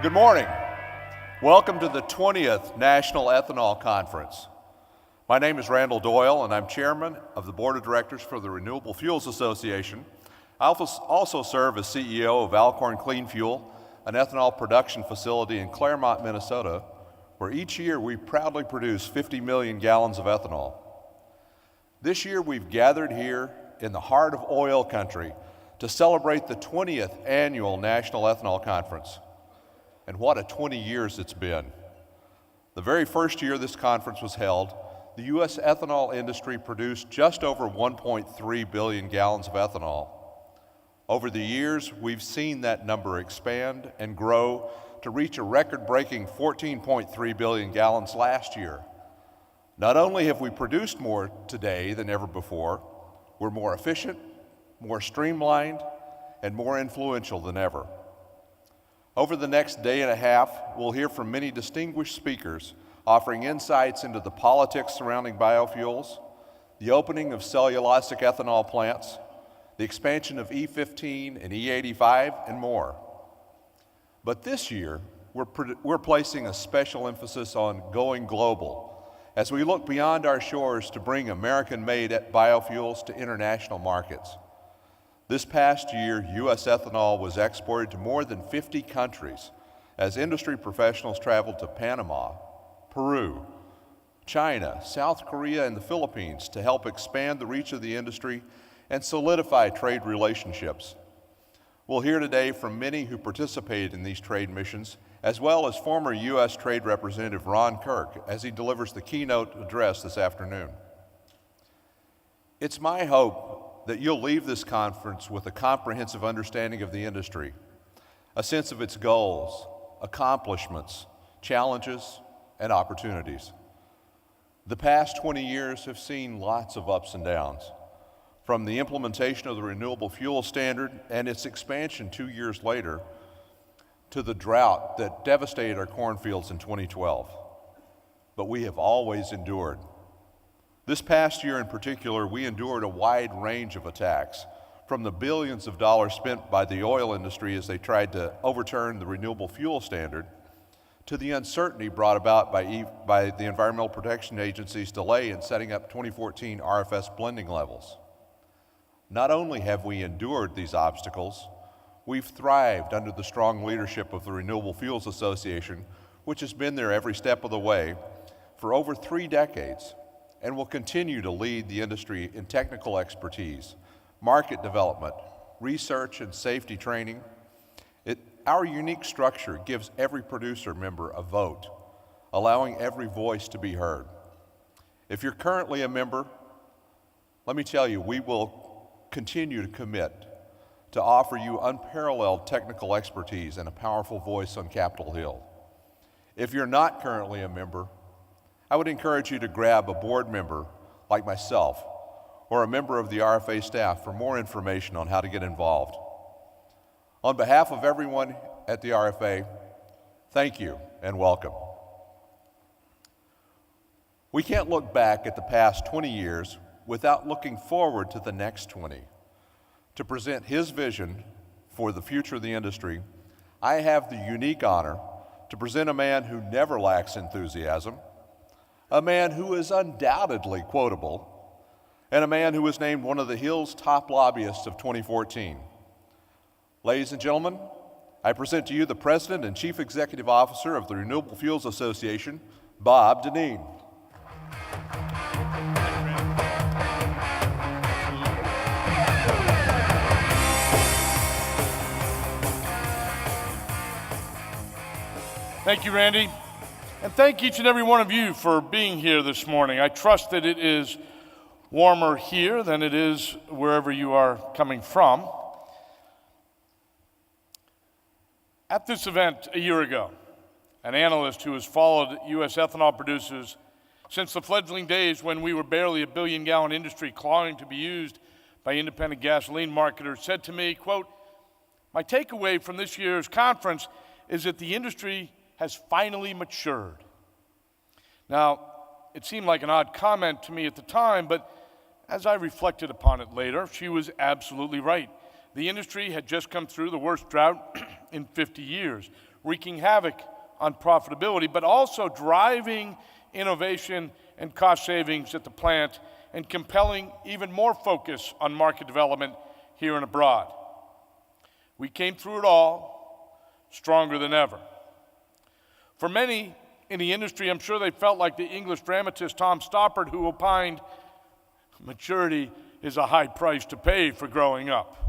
Good morning. Welcome to the 20th National Ethanol Conference. My name is Randall Doyle, and I'm chairman of the board of directors for the Renewable Fuels Association. I also serve as CEO of Alcorn Clean Fuel, an ethanol production facility in Claremont, Minnesota, where each year we proudly produce 50 million gallons of ethanol. This year we've gathered here in the heart of oil country to celebrate the 20th annual National Ethanol Conference. And what a 20 years it's been. The very first year this conference was held, the U.S. ethanol industry produced just over 1.3 billion gallons of ethanol. Over the years, we've seen that number expand and grow to reach a record-breaking 14.3 billion gallons last year. Not only have we produced more today than ever before, we're more efficient, more streamlined, and more influential than ever. Over the next day and a half, we'll hear from many distinguished speakers offering insights into the politics surrounding biofuels, the opening of cellulosic ethanol plants, the expansion of E15 and E85, and more. But this year, we're placing a special emphasis on going global as we look beyond our shores to bring American-made biofuels to international markets. This past year, U.S. ethanol was exported to more than 50 countries as industry professionals traveled to Panama, Peru, China, South Korea, and the Philippines to help expand the reach of the industry and solidify trade relationships. We'll hear today from many who participated in these trade missions, as well as former U.S. Trade Representative Ron Kirk as he delivers the keynote address this afternoon. It's my hope that you'll leave this conference with a comprehensive understanding of the industry, a sense of its goals, accomplishments, challenges, and opportunities. The past 20 years have seen lots of ups and downs, from the implementation of the Renewable Fuel Standard and its expansion 2 years later to the drought that devastated our cornfields in 2012. But we have always endured. This past year in particular, we endured a wide range of attacks, from the billions of dollars spent by the oil industry as they tried to overturn the Renewable Fuel Standard, to the uncertainty brought about by the Environmental Protection Agency's delay in setting up 2014 RFS blending levels. Not only have we endured these obstacles, we've thrived under the strong leadership of the Renewable Fuels Association, which has been there every step of the way for over 3 decades and will continue to lead the industry in technical expertise, market development, research, and safety training. Our unique structure gives every producer member a vote, allowing every voice to be heard. If you're currently a member, let me tell you, we will continue to commit to offer you unparalleled technical expertise and a powerful voice on Capitol Hill. If you're not currently a member, I would encourage you to grab a board member like myself or a member of the RFA staff for more information on how to get involved. On behalf of everyone at the RFA, thank you and welcome. We can't look back at the past 20 years without looking forward to the next 20. To present his vision for the future of the industry, I have the unique honor to present a man who never lacks enthusiasm, a man who is undoubtedly quotable, and a man who was named one of the Hill's top lobbyists of 2014. Ladies and gentlemen, I present to you the President and Chief Executive Officer of the Renewable Fuels Association, Bob Dineen. Thank you, Randy. And thank each and every one of you for being here this morning. I trust that it is warmer here than it is wherever you are coming from. At this event a year ago, an analyst who has followed U.S. ethanol producers since the fledgling days when we were barely a billion-gallon industry clawing to be used by independent gasoline marketers said to me, quote, "My takeaway from this year's conference is that the industry has finally matured." Now, it seemed like an odd comment to me at the time, but as I reflected upon it later, she was absolutely right. The industry had just come through the worst drought in 50 years. wreaking havoc on profitability, but also driving innovation and cost savings at the plant and compelling even more focus on market development here and abroad. We came through it all stronger than ever. For many in the industry, I'm sure they felt like the English dramatist Tom Stoppard, who opined, maturity is a high price to pay for growing up.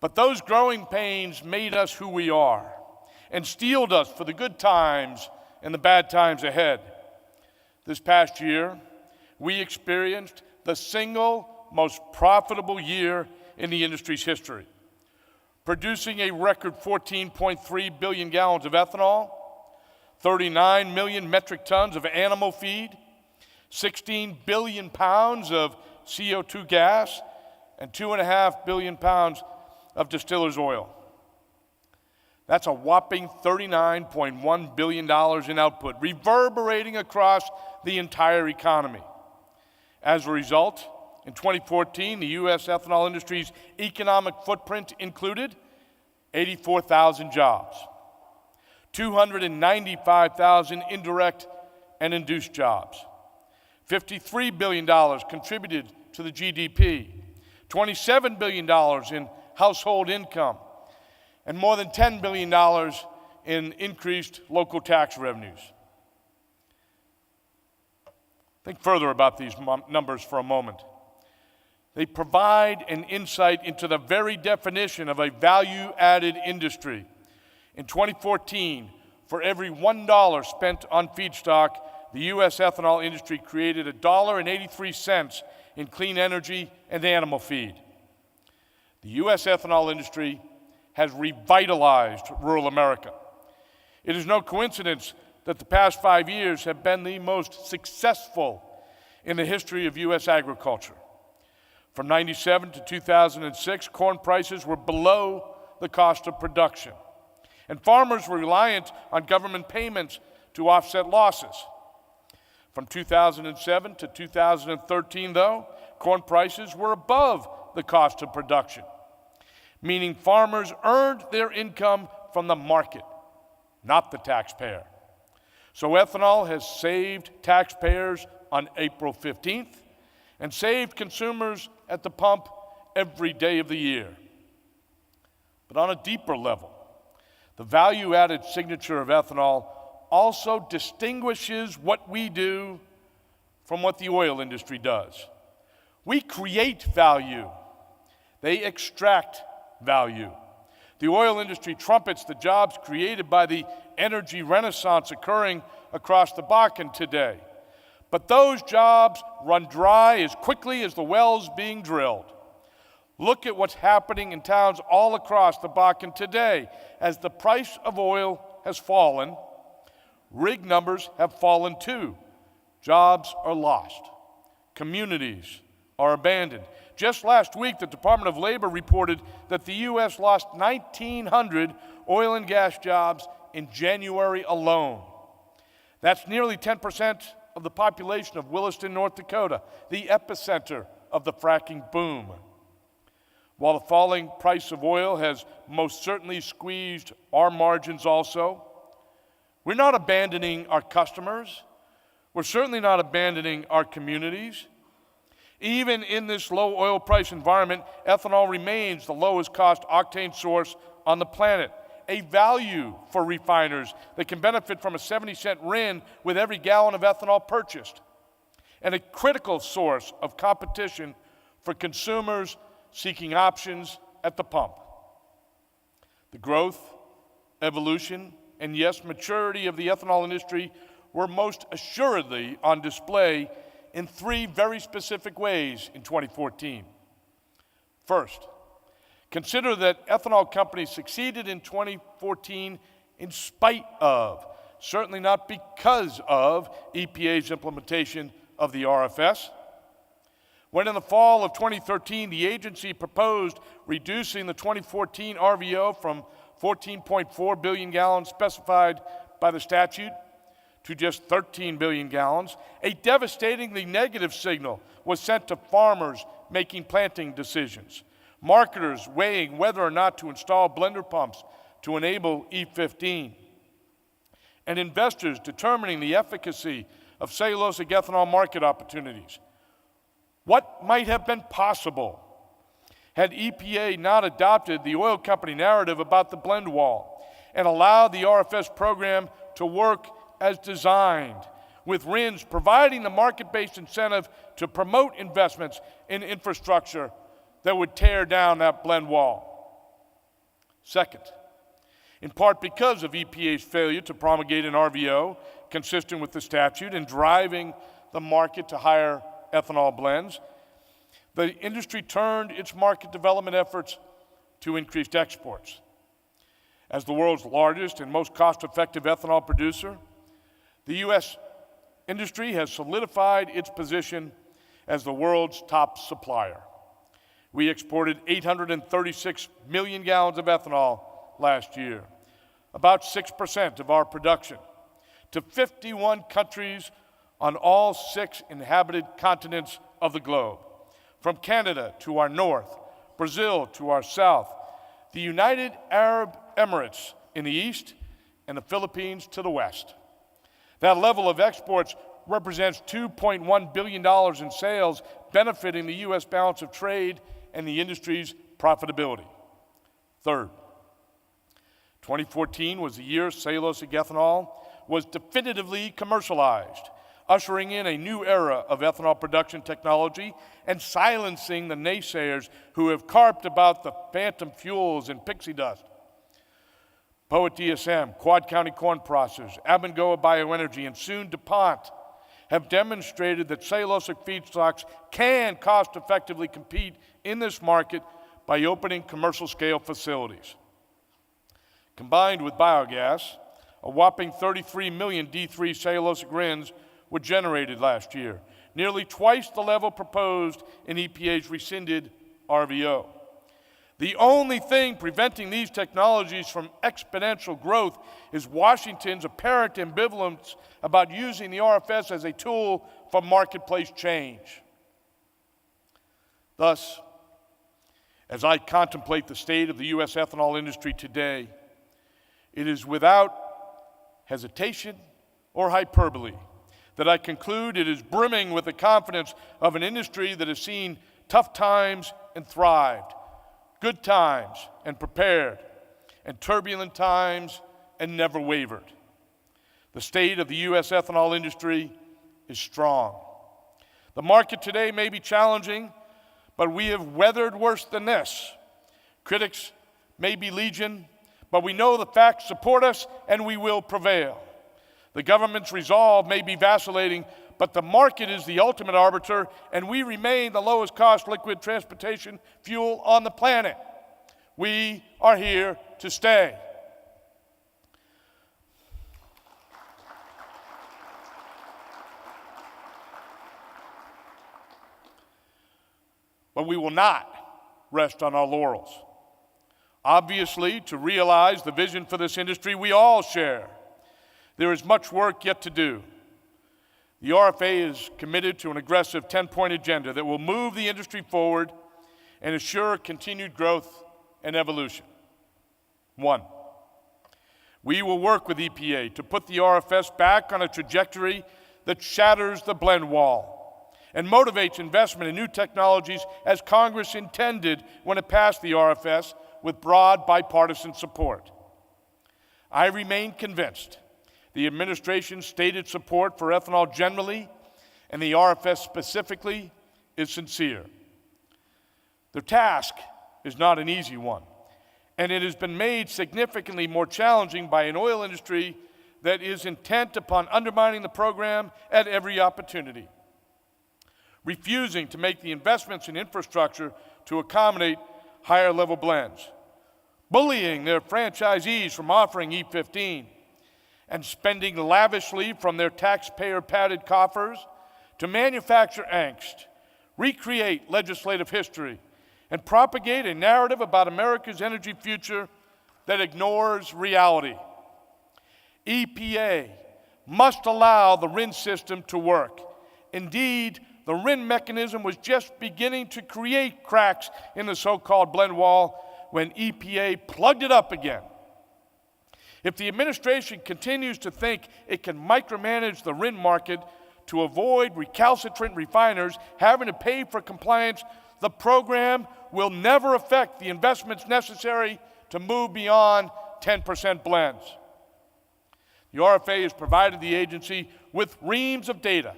But those growing pains made us who we are and steeled us for the good times and the bad times ahead. This past year, we experienced the single most profitable year in the industry's history, producing a record 14.3 billion gallons of ethanol, 39 million metric tons of animal feed, 16 billion pounds of CO2 gas, and 2.5 billion pounds of distiller's oil. That's a whopping $39.1 billion in output, reverberating across the entire economy. As a result, in 2014, the U.S. ethanol industry's economic footprint included 84,000 jobs, 295,000 indirect and induced jobs, $53 billion contributed to the GDP, $27 billion in household income, and more than $10 billion in increased local tax revenues. Think further about these numbers for a moment. They provide an insight into the very definition of a value-added industry. In 2014, for every $1 spent on feedstock, the U.S. ethanol industry created $1.83 in clean energy and animal feed. The U.S. ethanol industry has revitalized rural America. It is no coincidence that the past 5 years have been the most successful in the history of U.S. agriculture. From 1997 to 2006, corn prices were below the cost of production, and farmers were reliant on government payments to offset losses. From 2007 to 2013, though, corn prices were above the cost of production, meaning farmers earned their income from the market, not the taxpayer. So ethanol has saved taxpayers on April 15th and saved consumers at the pump every day of the year. But on a deeper level, the value-added signature of ethanol also distinguishes what we do from what the oil industry does. We create value. They extract value. The oil industry trumpets the jobs created by the energy renaissance occurring across the Bakken today. But those jobs run dry as quickly as the wells being drilled. Look at what's happening in towns all across the Bakken today. As the price of oil has fallen, rig numbers have fallen too. Jobs are lost. Communities are abandoned. Just last week, the Department of Labor reported that the U.S. lost 1,900 oil and gas jobs in January alone. That's nearly 10% of the population of Williston, North Dakota, the epicenter of the fracking boom. While the falling price of oil has most certainly squeezed our margins also, we're not abandoning our customers. We're certainly not abandoning our communities. Even in this low oil price environment, ethanol remains the lowest cost octane source on the planet, a value for refiners that can benefit from a 70-cent RIN with every gallon of ethanol purchased, and a critical source of competition for consumers seeking options at the pump. The growth, evolution, and yes, maturity of the ethanol industry were most assuredly on display in three very specific ways in 2014. First, consider that ethanol companies succeeded in 2014 in spite of, certainly not because of, EPA's implementation of the RFS. When in the fall of 2013, the agency proposed reducing the 2014 RVO from 14.4 billion gallons specified by the statute to just 13 billion gallons, a devastatingly negative signal was sent to farmers making planting decisions, marketers weighing whether or not to install blender pumps, to enable E15, and investors determining the efficacy of cellulosic ethanol market opportunities. What might have been possible had EPA not adopted the oil company narrative about the blend wall and allowed the RFS program to work as designed, with RINs providing the market-based incentive to promote investments in infrastructure that would tear down that blend wall. Second, in part because of EPA's failure to promulgate an RVO consistent with the statute and driving the market to higher ethanol blends, the industry turned its market development efforts to increased exports. As the world's largest and most cost-effective ethanol producer, the U.S. industry has solidified its position as the world's top supplier. We exported 836 million gallons of ethanol last year, about 6% of our production, to 51 countries on all 6 inhabited continents of the globe, from Canada to our north, Brazil to our south, the United Arab Emirates in the east, and the Philippines to the west. That level of exports represents $2.1 billion in sales, benefiting the U.S. balance of trade and the industry's profitability. Third, 2014 was the year cellulosic ethanol was definitively commercialized, ushering in a new era of ethanol production technology and silencing the naysayers who have carped about the phantom fuels and pixie dust. Poet DSM, Quad County Corn Processors, Abengoa Bioenergy, and soon DuPont have demonstrated that cellulosic feedstocks can cost-effectively compete in this market by opening commercial-scale facilities. Combined with biogas, a whopping 33 million D3 cellulosic RINs were generated last year, nearly twice the level proposed in EPA's rescinded RVO. The only thing preventing these technologies from exponential growth is Washington's apparent ambivalence about using the RFS as a tool for marketplace change. Thus, as I contemplate the state of the U.S. ethanol industry today, it is without hesitation or hyperbole that I conclude it is brimming with the confidence of an industry that has seen tough times and thrived, good times and prepared, and turbulent times and never wavered. The state of the U.S. ethanol industry is strong. The market today may be challenging, but we have weathered worse than this. Critics may be legion, but we know the facts support us and we will prevail. The government's resolve may be vacillating, but the market is the ultimate arbiter, and we remain the lowest cost liquid transportation fuel on the planet. We are here to stay. But we will not rest on our laurels. Obviously, to realize the vision for this industry we all share, there is much work yet to do. The RFA is committed to an aggressive 10-point agenda that will move the industry forward and assure continued growth and evolution. 1, we will work with EPA to put the RFS back on a trajectory that shatters the blend wall and motivates investment in new technologies as Congress intended when it passed the RFS with broad bipartisan support. I remain convinced the administration's stated support for ethanol generally and the RFS specifically is sincere. The task is not an easy one, and it has been made significantly more challenging by an oil industry that is intent upon undermining the program at every opportunity, refusing to make the investments in infrastructure to accommodate higher level blends, bullying their franchisees from offering E15, and spending lavishly from their taxpayer-padded coffers to manufacture angst, recreate legislative history, and propagate a narrative about America's energy future that ignores reality. EPA must allow the RIN system to work. Indeed, the RIN mechanism was just beginning to create cracks in the so-called blend wall when EPA plugged it up again If the administration continues to think it can micromanage the RIN market to avoid recalcitrant refiners having to pay for compliance, the program will never affect the investments necessary to move beyond 10% blends. The RFA has provided the agency with reams of data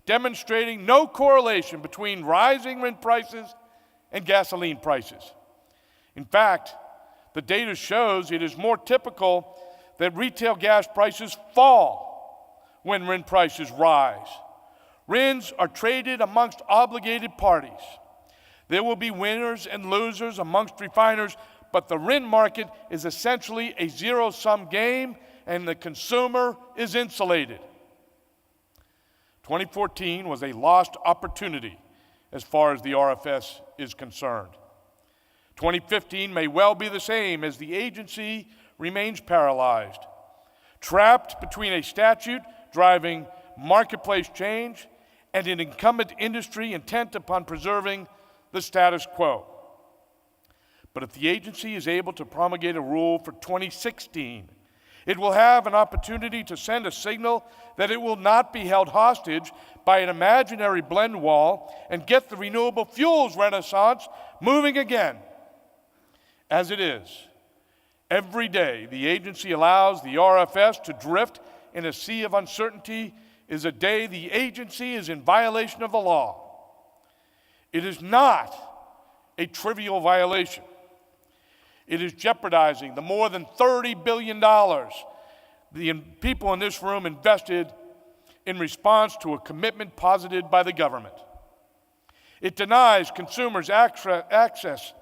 demonstrating no correlation between rising RIN prices and gasoline prices. In fact, the data shows it is more typical that retail gas prices fall when RIN prices rise. RINs are traded amongst obligated parties. There will be winners and losers amongst refiners, but the RIN market is essentially a zero-sum game, and the consumer is insulated. 2014 was a lost opportunity as far as the RFS is concerned. 2015 may well be the same, as the agency remains paralyzed, trapped between a statute driving marketplace change and an incumbent industry intent upon preserving the status quo. But if the agency is able to promulgate a rule for 2016, it will have an opportunity to send a signal that it will not be held hostage by an imaginary blend wall and get the renewable fuels renaissance moving again. As it is, every day the agency allows the RFS to drift in a sea of uncertainty is a day the agency is in violation of the law. It is not a trivial violation. It is jeopardizing the more than $30 billion the people in this room invested in response to a commitment posited by the government. It denies consumers access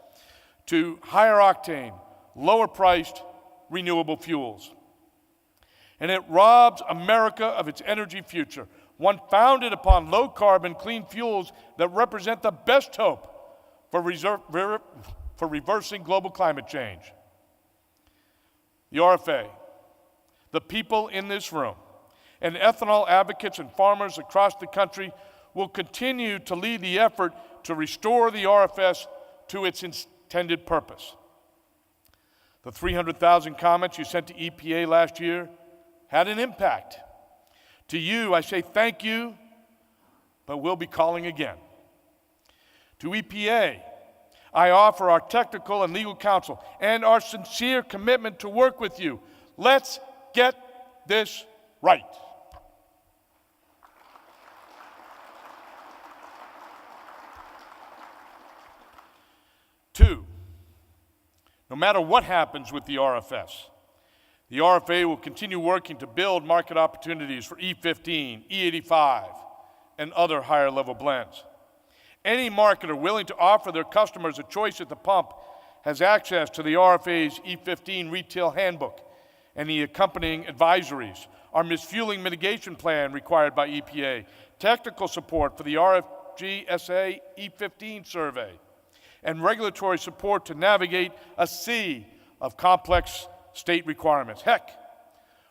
to higher octane, lower priced renewable fuels. And it robs America of its energy future, one founded upon low carbon, clean fuels that represent the best hope for reversing global climate change. The RFA, the people in this room, and ethanol advocates and farmers across the country will continue to lead the effort to restore the RFS to its intended purpose. The 300,000 comments you sent to EPA last year had an impact. To you, I say thank you, but we'll be calling again. To EPA, I offer our technical and legal counsel and our sincere commitment to work with you. Let's get this right. Two, no matter what happens with the RFS, the RFA will continue working to build market opportunities for E15, E85, and other higher level blends. Any marketer willing to offer their customers a choice at the pump has access to the RFA's E15 Retail Handbook and the accompanying advisories, our misfueling mitigation plan required by EPA, technical support for the RFG-SA E15 survey, and regulatory support to navigate a sea of complex state requirements. Heck,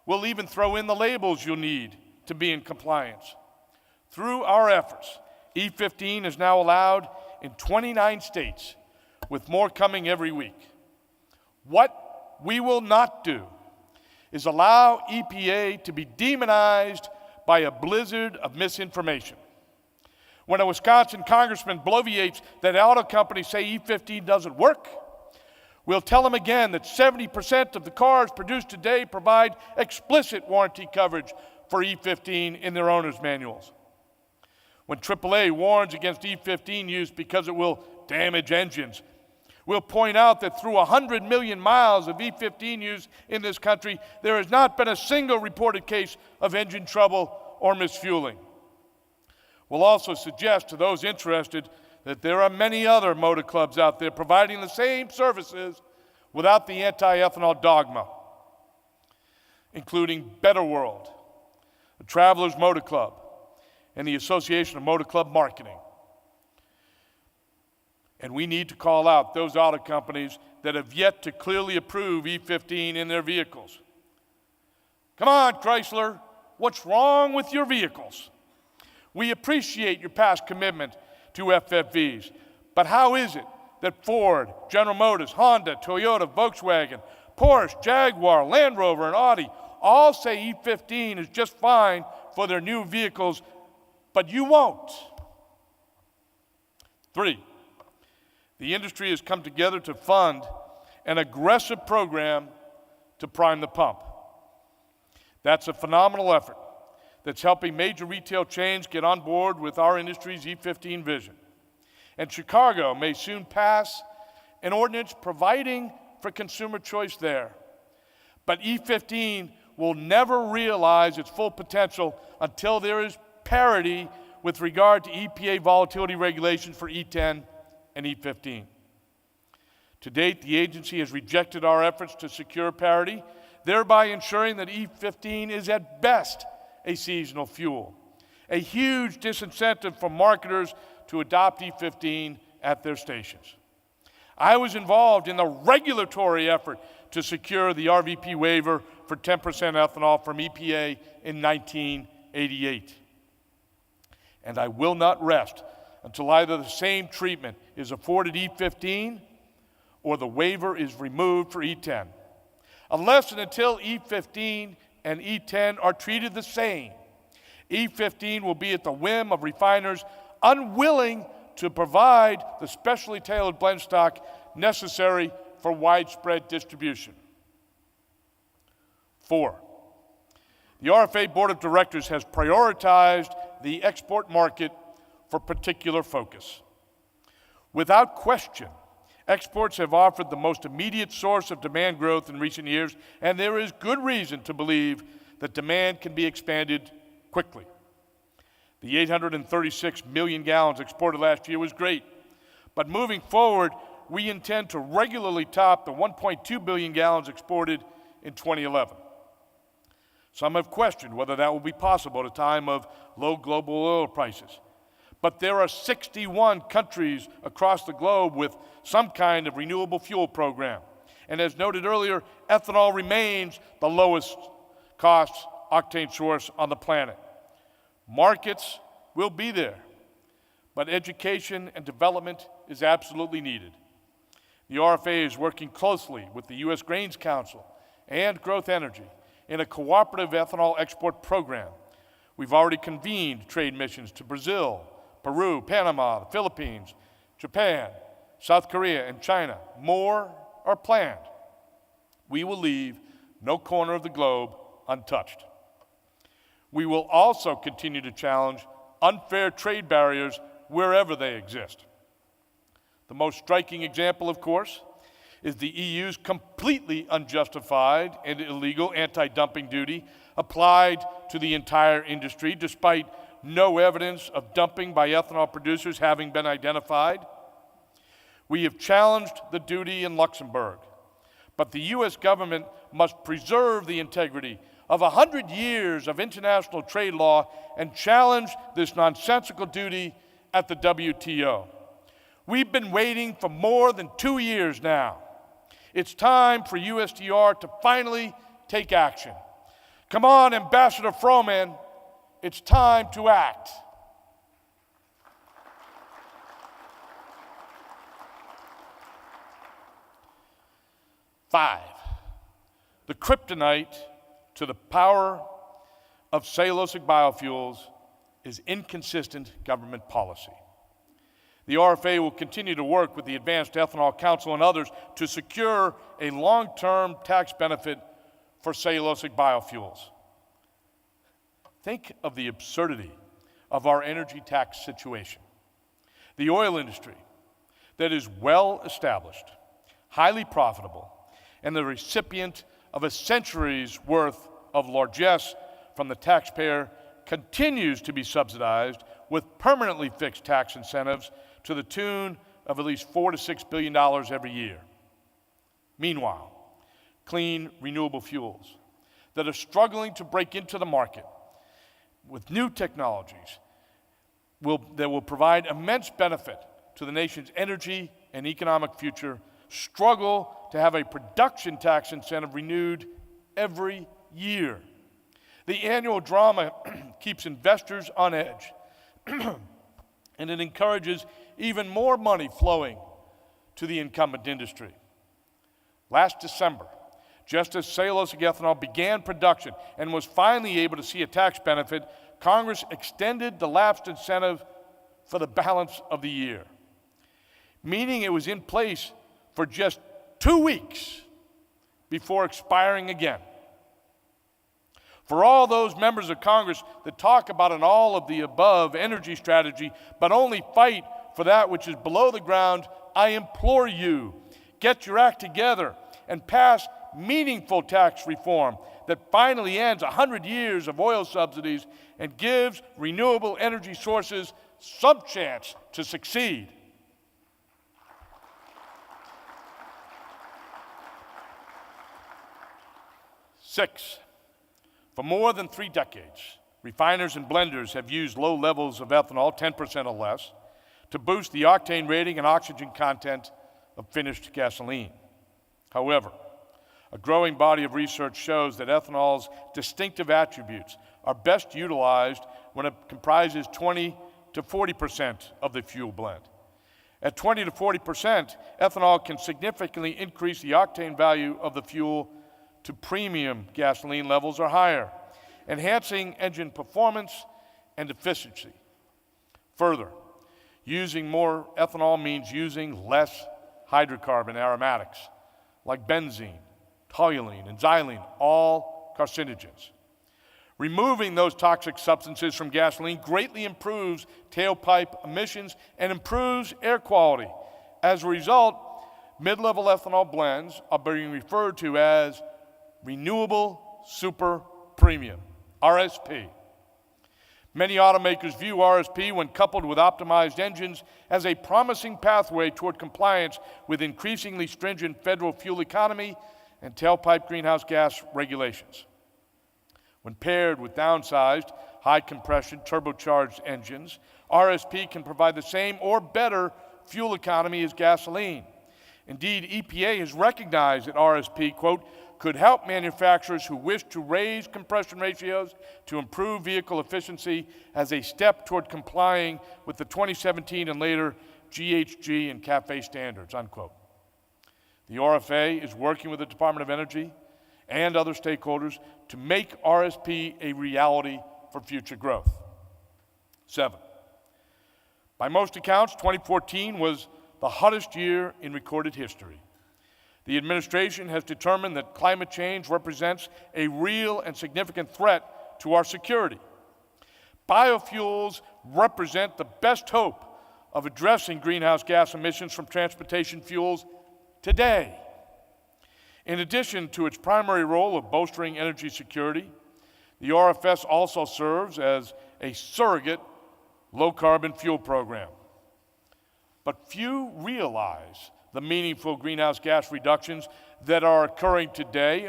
we'll even throw in the labels you'll need to be in compliance. Through our efforts, E15 is now allowed in 29 states, with more coming every week. What we will not do is allow EPA to be demonized by a blizzard of misinformation. When a Wisconsin congressman bloviates that auto companies say E15 doesn't work, we'll tell him again that 70% of the cars produced today provide explicit warranty coverage for E15 in their owner's manuals. When AAA warns against E15 use because it will damage engines, we'll point out that through 100 million miles of E15 use in this country, there has not been a single reported case of engine trouble or misfueling. We'll also suggest to those interested that there are many other motor clubs out there providing the same services without the anti-ethanol dogma, including Better World, the Travelers Motor Club, and the Association of Motor Club Marketing. And we need to call out those auto companies that have yet to clearly approve E15 in their vehicles. Come on, Chrysler, what's wrong with your vehicles? We appreciate your past commitment to FFVs, but how is it that Ford, General Motors, Honda, Toyota, Volkswagen, Porsche, Jaguar, Land Rover, and Audi all say E15 is just fine for their new vehicles, but you won't. 3, the industry has come together to fund an aggressive program to prime the pump. That's a phenomenal effort that's helping major retail chains get on board with our industry's E15 vision. And Chicago may soon pass an ordinance providing for consumer choice there. But E15 will never realize its full potential until there is parity with regard to EPA volatility regulations for E10 and E15. To date, the agency has rejected our efforts to secure parity, thereby ensuring that E15 is at best a seasonal fuel, a huge disincentive for marketers to adopt E15 at their stations. I was involved in the regulatory effort to secure the RVP waiver for 10% ethanol from EPA in 1988. And I will not rest until either the same treatment is afforded E15 or the waiver is removed for E10. Unless and until E15 and E10 are treated the same, E15 will be at the whim of refiners unwilling to provide the specially tailored blend stock necessary for widespread distribution. 4, the RFA Board of Directors has prioritized the export market for particular focus. Without question, exports have offered the most immediate source of demand growth in recent years, and there is good reason to believe that demand can be expanded quickly. The 836 million gallons exported last year was great, but moving forward, we intend to regularly top the 1.2 billion gallons exported in 2011. Some have questioned whether that will be possible at a time of low global oil prices. But there are 61 countries across the globe with some kind of renewable fuel program. And as noted earlier, ethanol remains the lowest cost octane source on the planet. Markets will be there, but education and development is absolutely needed. The RFA is working closely with the U.S. Grains Council and Growth Energy in a cooperative ethanol export program. We've already convened trade missions to Brazil, Peru, Panama, the Philippines, Japan, South Korea, and China. More are planned. We will leave no corner of the globe untouched. We will also continue to challenge unfair trade barriers wherever they exist. The most striking example, of course, is the EU's completely unjustified and illegal anti-dumping duty applied to the entire industry, despite no evidence of dumping by ethanol producers having been identified. We have challenged the duty in Luxembourg, but the U.S. government must preserve the integrity of 100 years of international trade law and challenge this nonsensical duty at the WTO. We've been waiting for more than 2 years now. It's time for USTR to finally take action. Come on, Ambassador Froman, it's time to act. Five, the kryptonite to the power of cellulosic biofuels is inconsistent government policy. The RFA will continue to work with the Advanced Ethanol Council and others to secure a long-term tax benefit for cellulosic biofuels. Think of the absurdity of our energy tax situation. The oil industry that is well established, highly profitable, and the recipient of a century's worth of largesse from the taxpayer continues to be subsidized with permanently fixed tax incentives to the tune of at least $4 to $6 billion every year. Meanwhile, clean renewable fuels that are struggling to break into the market with new technologies that will provide immense benefit to the nation's energy and economic future struggle to have a production tax incentive renewed every year. The annual drama keeps investors on edge, and it encourages even more money flowing to the incumbent industry. Last December, Just as cellulosic ethanol began production and was finally able to see a tax benefit, Congress extended the lapsed incentive for the balance of the year, meaning it was in place for just 2 weeks before expiring again. For all those members of Congress that talk about an all-of-the-above energy strategy but only fight for that which is below the ground, I implore you, get your act together and pass meaningful tax reform that finally ends 100 years of oil subsidies and gives renewable energy sources some chance to succeed. Six, for more than 3 decades, refiners and blenders have used low levels of ethanol, 10% or less, to boost the octane rating and oxygen content of finished gasoline. However, a growing body of research shows that ethanol's distinctive attributes are best utilized when it comprises 20 to 40% of the fuel blend. At 20 to 40%, ethanol can significantly increase the octane value of the fuel to premium gasoline levels or higher, enhancing engine performance and efficiency. Further, using more ethanol means using less hydrocarbon aromatics like benzene, toluene, and xylene, all carcinogens. Removing those toxic substances from gasoline greatly improves tailpipe emissions and improves air quality. As a result, mid-level ethanol blends are being referred to as Renewable Super Premium, RSP. Many automakers view RSP, when coupled with optimized engines, as a promising pathway toward compliance with increasingly stringent federal fuel economy and tailpipe greenhouse gas regulations. When paired with downsized, high-compression, turbocharged engines, RSP can provide the same or better fuel economy as gasoline. Indeed, EPA has recognized that RSP, quote, could help manufacturers who wish to raise compression ratios to improve vehicle efficiency as a step toward complying with the 2017 and later GHG and CAFE standards, unquote. The RFA is working with the Department of Energy and other stakeholders to make RSP a reality for future growth. 7, by most accounts, 2014 was the hottest year in recorded history. The administration has determined that climate change represents a real and significant threat to our security. Biofuels represent the best hope of addressing greenhouse gas emissions from transportation fuels today. In addition to its primary role of bolstering energy security, the RFS also serves as a surrogate low-carbon fuel program. But few realize the meaningful greenhouse gas reductions that are occurring today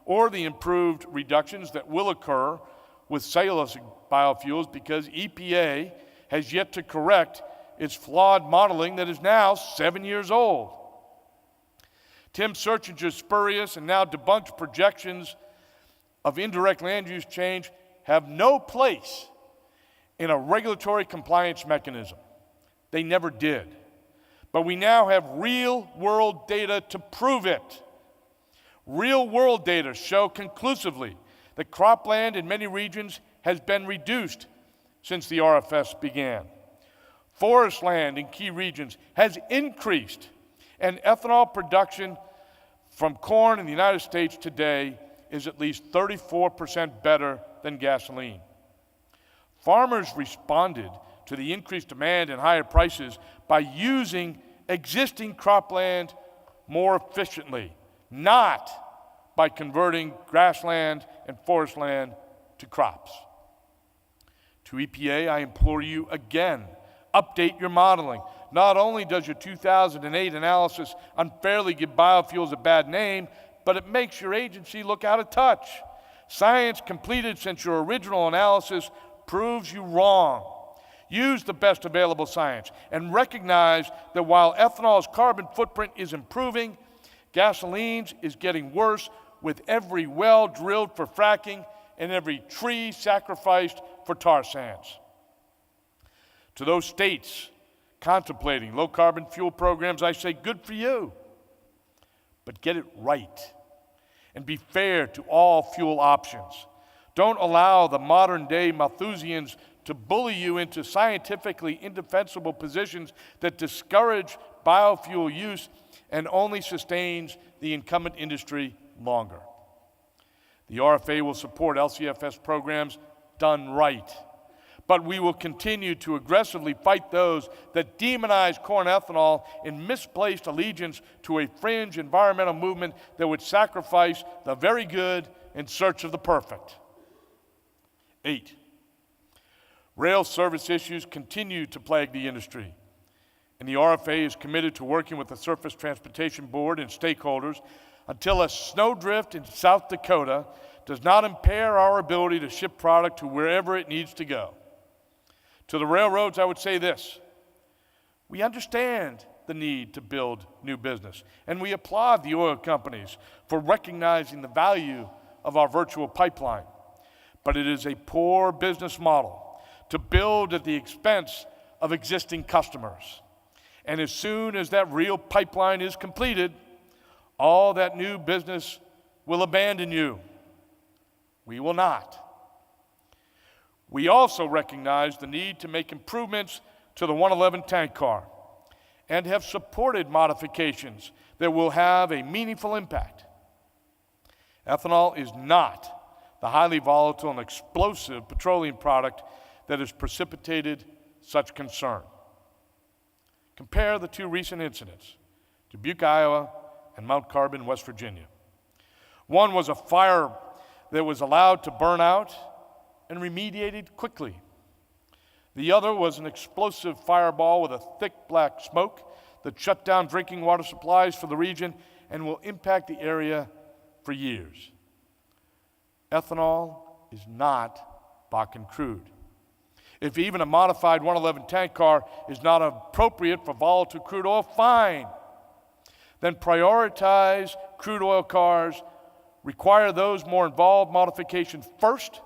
or the improved reductions that will occur with cellulosic biofuels, because EPA has yet to correct its flawed modeling that is now 7 years old. Tim Searchinger's spurious and now debunked projections of indirect land use change have no place in a regulatory compliance mechanism. They never did. But we now have real-world data to prove it. Real-world data show conclusively that cropland in many regions has been reduced since the RFS began. Forest land in key regions has increased, and ethanol production from corn in the United States today is at least 34% better than gasoline. Farmers responded to the increased demand and higher prices by using existing cropland more efficiently, not by converting grassland and forest land to crops. To EPA, I implore you again, update your modeling. Not only does your 2008 analysis unfairly give biofuels a bad name, but it makes your agency look out of touch. Science completed since your original analysis proves you wrong. Use the best available science and recognize that while ethanol's carbon footprint is improving, gasoline's is getting worse with every well drilled for fracking and every tree sacrificed for tar sands. To those states contemplating low-carbon fuel programs, I say good for you, but get it right. and be fair to all fuel options. Don't allow the modern-day Malthusians to bully you into scientifically indefensible positions that discourage biofuel use and only sustains the incumbent industry longer. The RFA will support LCFS programs done right, but we will continue to aggressively fight those that demonize corn ethanol in misplaced allegiance to a fringe environmental movement that would sacrifice the very good in search of the perfect. 8, rail service issues continue to plague the industry, and the RFA is committed to working with the Surface Transportation Board and stakeholders until a snowdrift in South Dakota does not impair our ability to ship product to wherever it needs to go. To the railroads, I would say this: we understand the need to build new business, and we applaud the oil companies for recognizing the value of our virtual pipeline. But it is a poor business model to build at the expense of existing customers. And as soon as that real pipeline is completed, all that new business will abandon you. We will not. We also recognize the need to make improvements to the 111 tank car and have supported modifications that will have a meaningful impact. Ethanol is not the highly volatile and explosive petroleum product that has precipitated such concern. Compare the two recent incidents, Dubuque, Iowa, and Mount Carbon, West Virginia. One was a fire that was allowed to burn out and remediated quickly. The other was an explosive fireball with a thick black smoke that shut down drinking water supplies for the region and will impact the area for years. Ethanol is not Bakken crude. If even a modified 111 tank car is not appropriate for volatile crude oil, fine. Then prioritize crude oil cars, require those more involved modifications first,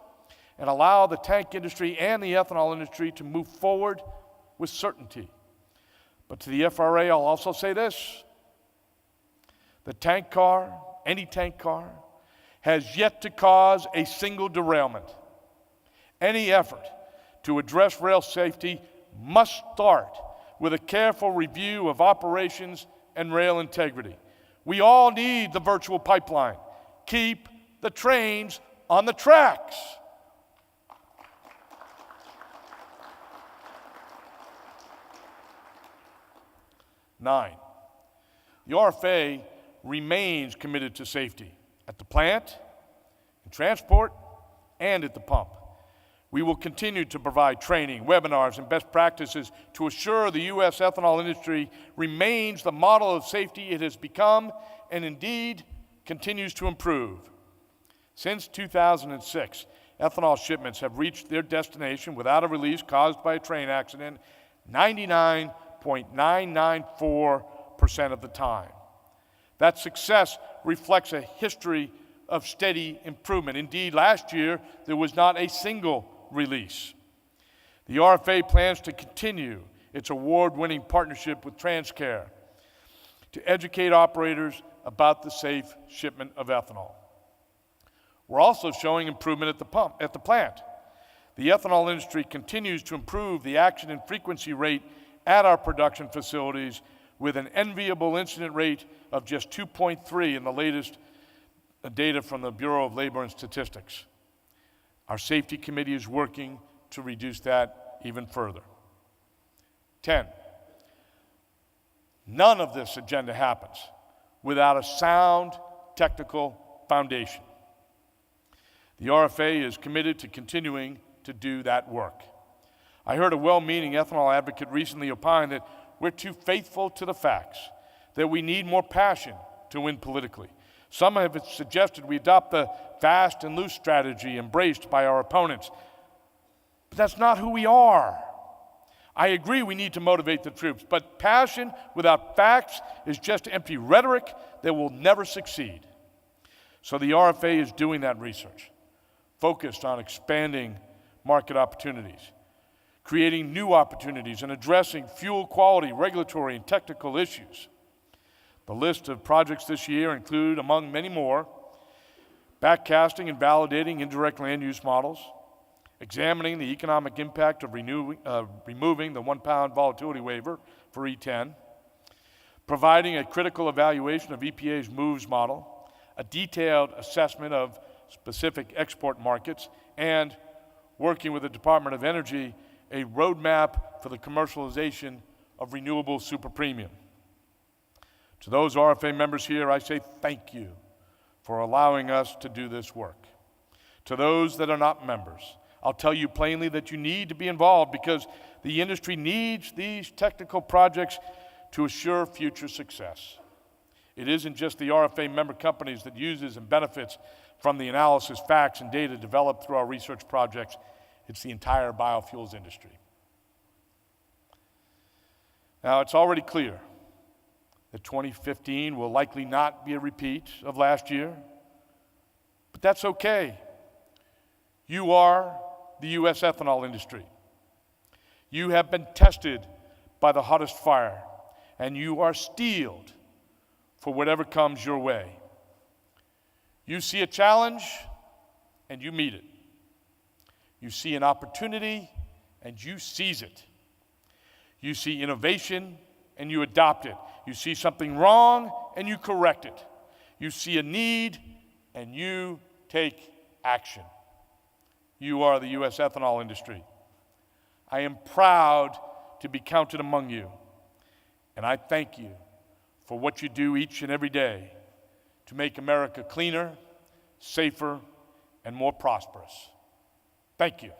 and allow the tank industry and the ethanol industry to move forward with certainty. But to the FRA, I'll also say this: the tank car, any tank car, has yet to cause a single derailment. Any effort to address rail safety must start with a careful review of operations and rail integrity. We all need the virtual pipeline. Keep the trains on the tracks. Nine, the RFA remains committed to safety at the plant, in transport, and at the pump. We will continue to provide training, webinars, and best practices to assure the U.S. ethanol industry remains the model of safety it has become and indeed continues to improve. Since 2006, ethanol shipments have reached their destination without a release caused by a train accident 99.994% of the time. That success reflects a history of steady improvement. Indeed, last year, there was not a single release. The RFA plans to continue its award-winning partnership with TransCare to educate operators about the safe shipment of ethanol. We're also showing improvement at the plant. The ethanol industry continues to improve the accident frequency rate at our production facilities with an enviable incident rate of just 2.3 in the latest data from the Bureau of Labor and Statistics. Our safety committee is working to reduce that even further. 10, none of this agenda happens without a sound technical foundation. The RFA is committed to continuing to do that work. I heard a well-meaning ethanol advocate recently opine that we're too faithful to the facts, that we need more passion to win politically. Some have suggested we adopt the fast and loose strategy embraced by our opponents. But that's not who we are. I agree we need to motivate the troops, but passion without facts is just empty rhetoric that will never succeed. So the RFA is doing that research, focused on expanding market opportunities, creating new opportunities, and addressing fuel quality, regulatory, and technical issues. The list of projects this year include, among many more, backcasting and validating indirect land use models, examining the economic impact of removing the 1 pound volatility waiver for E10, providing a critical evaluation of EPA's MOVES model, a detailed assessment of specific export markets, and working with the Department of Energy, a roadmap for the commercialization of renewable super premium. To those RFA members here, I say thank you for allowing us to do this work. To those that are not members, I'll tell you plainly that you need to be involved because the industry needs these technical projects to assure future success. It isn't just the RFA member companies that uses and benefits from the analysis, facts, and data developed through our research projects. It's the entire biofuels industry. Now, it's already clear that 2015 will likely not be a repeat of last year, but that's okay. You are the U.S. ethanol industry. You have been tested by the hottest fire, and you are steeled for whatever comes your way. You see a challenge, and you meet it. You see an opportunity, and you seize it. You see innovation, and you adopt it. You see something wrong, and you correct it. You see a need, and you take action. You are the U.S. ethanol industry. I am proud to be counted among you, and I thank you for what you do each and every day to make America cleaner, safer, and more prosperous. Thank you.